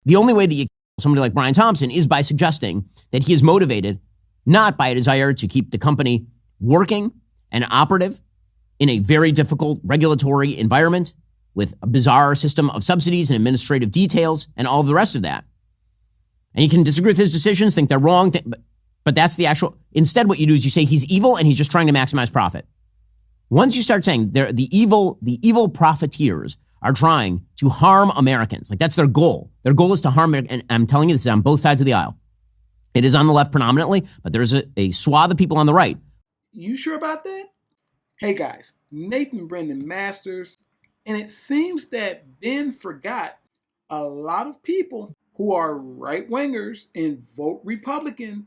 The only way that you kill somebody like Brian Thompson is by suggesting that he is motivated not by a desire to keep the company working and operative in a very difficult regulatory environment with a bizarre system of subsidies and administrative details and all of the rest of that. And you can disagree with his decisions, think they're wrong, but that's the actual. Instead, what you do is you say he's evil and he's just trying to maximize profit. Once you start saying the evil profiteers are trying to harm Americans, like that's their goal. Their goal is to harm, and I'm telling you this is on both sides of the aisle. It is on the left predominantly, but there's a swath of people on the right. You sure about that? Hey guys, Nathan Brendan Masters, and it seems that Ben forgot a lot of people who are right-wingers and vote Republican.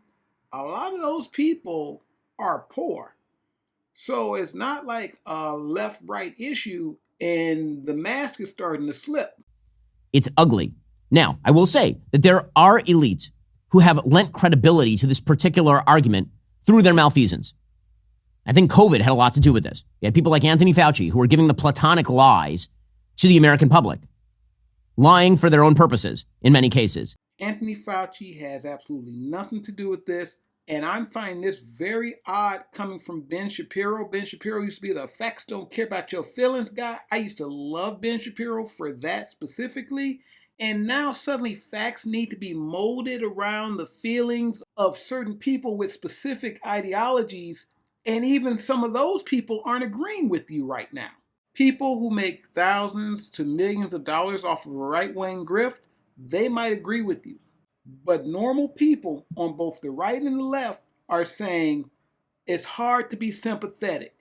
A lot of those people are poor. So it's not like a left-right issue and the mask is starting to slip. It's ugly. Now, I will say that there are elites who have lent credibility to this particular argument through their malfeasance. I think COVID had a lot to do with this. You had people like Anthony Fauci who were giving the platonic lies to the American public, lying for their own purposes in many cases. Anthony Fauci has absolutely nothing to do with this, and I'm finding this very odd coming from Ben Shapiro. Ben Shapiro used to be the facts don't care about your feelings guy. I used to love Ben Shapiro for that specifically. And now suddenly facts need to be molded around the feelings of certain people with specific ideologies. And even some of those people aren't agreeing with you right now. People who make thousands to millions of dollars off of a right-wing grift, they might agree with you. But normal people on both the right and the left are saying it's hard to be sympathetic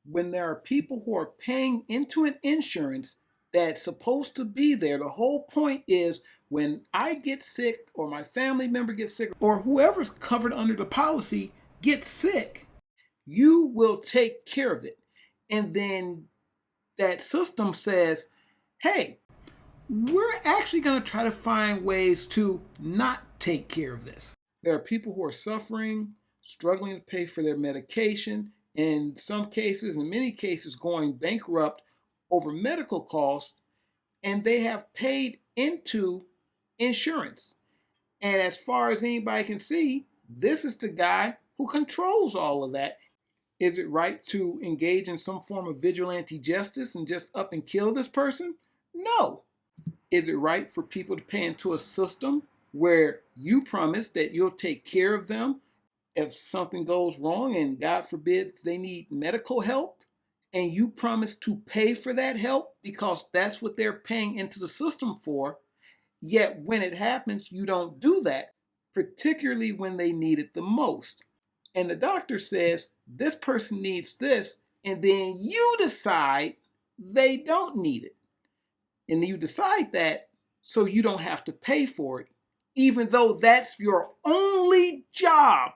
when there are people who are paying into an insurance that's supposed to be there. The whole point is when I get sick or my family member gets sick or whoever's covered under the policy gets sick, you will take care of it. And then that system says, hey, we're actually going to try to find ways to not take care of this. There are people who are suffering, struggling to pay for their medication, in some cases, in many cases, going bankrupt over medical costs, and they have paid into insurance. And as far as anybody can see, this is the guy who controls all of that. Is it right to engage in some form of vigilante justice and just up and kill this person? No. Is it right for people to pay into a system where you promise that you'll take care of them if something goes wrong and God forbid they need medical help, and you promise to pay for that help because that's what they're paying into the system for, yet when it happens, you don't do that, particularly when they need it the most. And the doctor says, this person needs this, and then you decide they don't need it. And you decide that so you don't have to pay for it, even though that's your only job.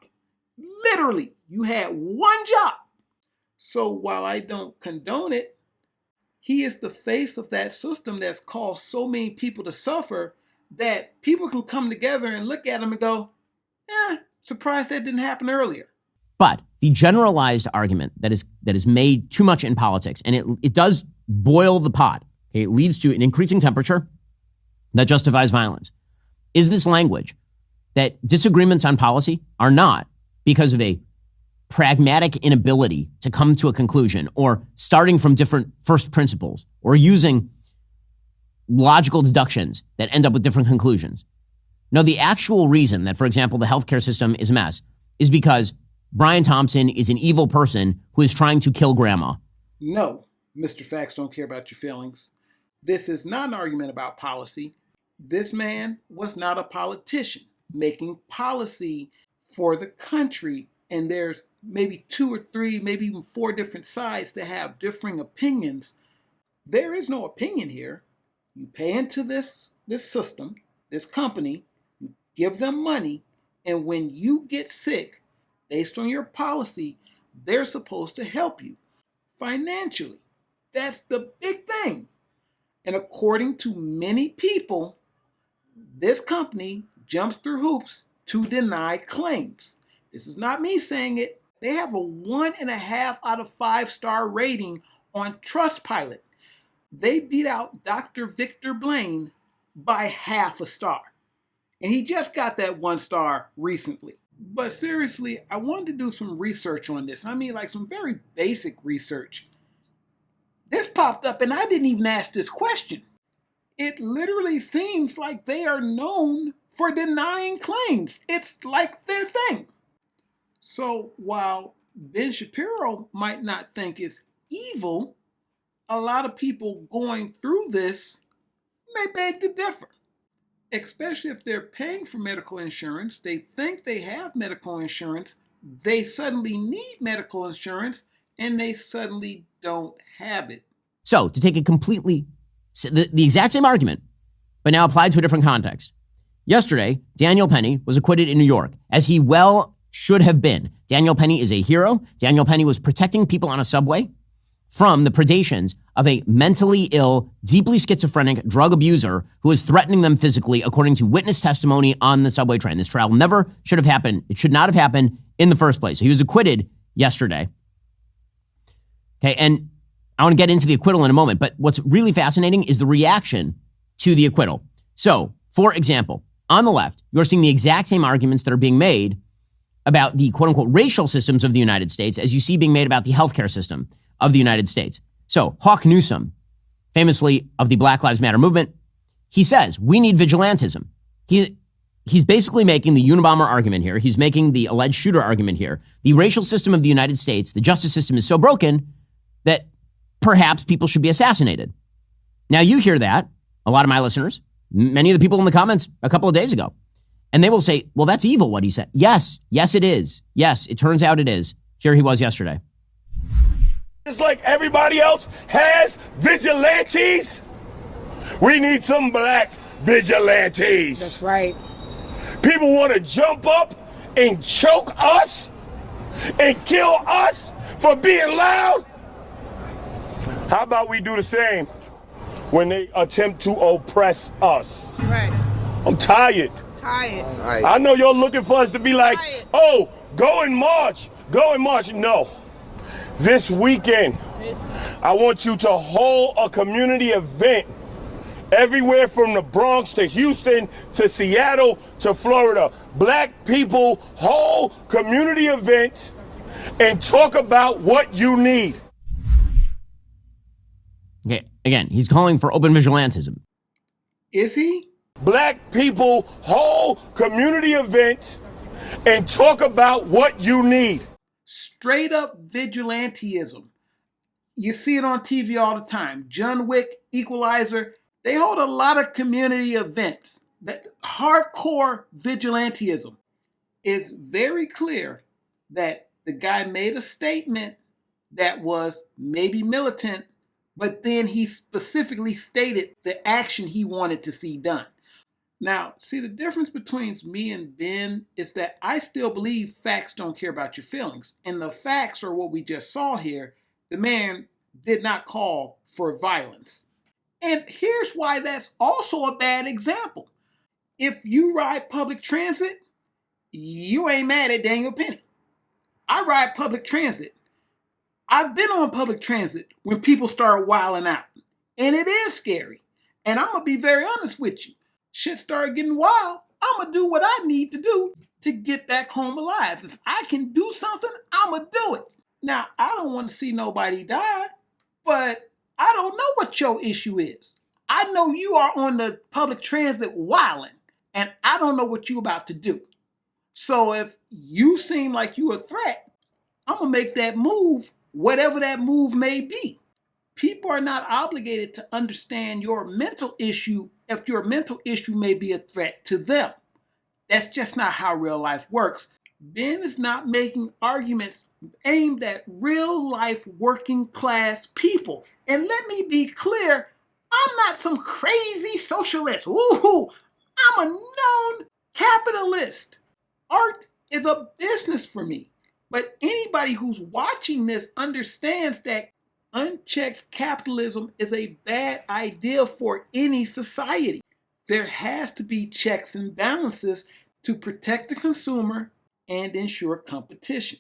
Literally, you had one job. So while I don't condone it, he is the face of that system that's caused so many people to suffer that people can come together and look at him and go, surprised that didn't happen earlier. But the generalized argument that is made too much in politics, and it does boil the pot, okay, it leads to an increasing temperature that justifies violence, is this language that disagreements on policy are not because of a pragmatic inability to come to a conclusion or starting from different first principles or using logical deductions that end up with different conclusions. No, the actual reason that, for example, the healthcare system is a mess is because Brian Thompson is an evil person who is trying to kill grandma. No, Mr. Facts don't care about your feelings. This is not an argument about policy. This man was not a politician making policy for the country. And there's maybe 2 or 3, maybe even 4 different sides that have differing opinions. There is no opinion here. You pay into this system, this company, you give them money, and when you get sick, based on your policy, they're supposed to help you financially. That's the big thing. And according to many people, this company jumps through hoops to deny claims. This is not me saying it. They have a 1.5 out of 5-star rating on Trustpilot. They beat out Dr. Victor Blaine by half a star. And he just got that 1 star recently. But seriously, I wanted to do some research on this. I mean, like some very basic research. This popped up and I didn't even ask this question. It literally seems like they are known for denying claims. It's like their thing. So while Ben Shapiro might not think it's evil, a lot of people going through this may beg to differ. Especially if they're paying for medical insurance, they think they have medical insurance, they suddenly need medical insurance, and they suddenly don't have it. So, to take a completely, the exact same argument, but now applied to a different context. Yesterday, Daniel Penny was acquitted in New York, as he well should have been. Daniel Penny is a hero. Daniel Penny was protecting people on a subway from the predations of a mentally ill, deeply schizophrenic drug abuser who was threatening them physically, according to witness testimony on the subway train. This trial never should have happened. It should not have happened in the first place. So he was acquitted yesterday. Okay, and I want to get into the acquittal in a moment, but what's really fascinating is the reaction to the acquittal. So, for example, on the left, you're seeing the exact same arguments that are being made about the quote-unquote racial systems of the United States as you see being made about the healthcare system of the United States. So Hawk Newsome, famously of the Black Lives Matter movement, he says, we need vigilantism. He's basically making the Unabomber argument here. He's making the alleged shooter argument here. The racial system of the United States, the justice system is so broken that perhaps people should be assassinated. Now you hear that, a lot of my listeners, many of the people in the comments a couple of days ago, and they will say, well, that's evil what he said. Yes, it is. Yes, it turns out it is. Here he was yesterday. Just like everybody else has vigilantes, we need some black vigilantes. That's right. People want to jump up and choke us and kill us for being loud. How about we do the same when they attempt to oppress us? Right. I'm tired. Tired. I know you're looking for us to be like, oh, go and march. Go and march. No. This weekend, I want you to hold a community event everywhere from the Bronx to Houston to Seattle to Florida. Black people hold community event and talk about what you need. Okay, again, he's calling for open vigilantism. Is he? Black people hold community event and talk about what you need. Straight up vigilantism. You see it on TV all the time. John Wick, Equalizer, they hold a lot of community events. That hardcore vigilantism is very clear that the guy made a statement that was maybe militant, but then he specifically stated the action he wanted to see done. Now, see, the difference between me and Ben is that I still believe facts don't care about your feelings. And the facts are what we just saw here. The man did not call for violence. And here's why that's also a bad example. If you ride public transit, you ain't mad at Daniel Penny. I ride public transit. I've been on public transit when people start wilding out. And it is scary. And I'm going to be very honest with you. Shit started getting wild, I'm going to do what I need to do to get back home alive. If I can do something, I'm going to do it. Now, I don't want to see nobody die, but I don't know what your issue is. I know you are on the public transit wilding, and I don't know what you're about to do. So if you seem like you're a threat, I'm going to make that move, whatever that move may be. People are not obligated to understand your mental issue if your mental issue may be a threat to them. That's just not how real life works. Ben is not making arguments aimed at real life working class people. And let me be clear, I'm not some crazy socialist. Woohoo! I'm a known capitalist. Art is a business for me. But anybody who's watching this understands that unchecked capitalism is a bad idea for any society. There has to be checks and balances to protect the consumer and ensure competition.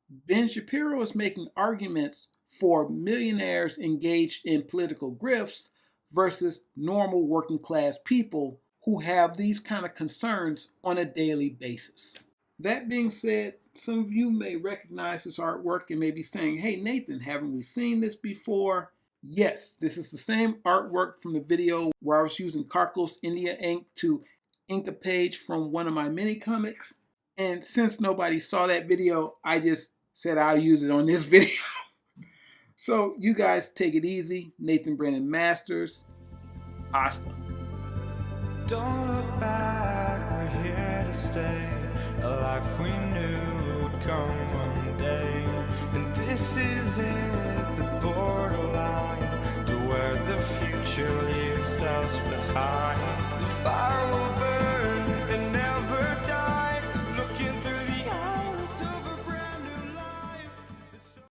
Ben Shapiro is making arguments for millionaires engaged in political grifts versus normal working class people who have these kind of concerns on a daily basis. That being said, some of you may recognize this artwork and may be saying, hey Nathan, haven't we seen this before? Yes, this is the same artwork from the video where I was using Carcos India ink to ink a page from one of my mini comics. And since nobody saw that video, I just said I'll use it on this video. So you guys take it easy. Nathan Brennan Masters, Oscar. Don't look back, we're here to stay. A life we knew would come one day. And this is it, the borderline to where the future leaves us behind. The fire